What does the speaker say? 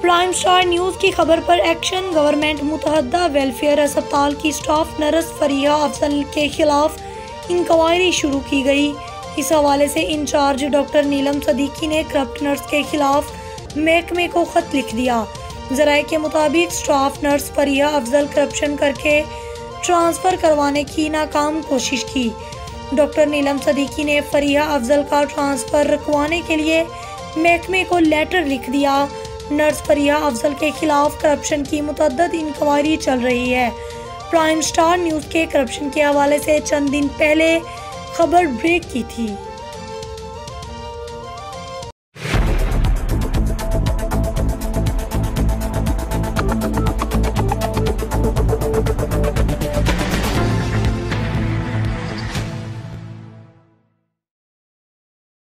Prime star news की खबर पर एक्शन। गवर्नमेंट मुतहद्दा वेलफेयर अस्पताल की स्टाफ नर्स फरीहा अफजल के खिलाफ इंक्वायरी शुरू की गई। इस हवाले से इंचार्ज डॉक्टर नीलम सदीकी ने करप्ट नर्स के खिलाफ महकमे को खत लिख दिया। ज़राए के मुताबिक staff nurse Fariha Afzal corruption करके ट्रांसफ़र करवाने की नाकाम कोशिश की। डॉक्टर नीलम सदीकी ने फरीहा अफजल का ट्रांसफ़र रुकवाने के लिए महकमे को लेटर लिख दिया। नर्स फरीहा अफजल के खिलाफ करप्शन की मुतअद्दिद इंक्वायरी चल रही है। प्राइम स्टार न्यूज़ के करप्शन के हवाले से चंद दिन पहले खबर ब्रेक की थी।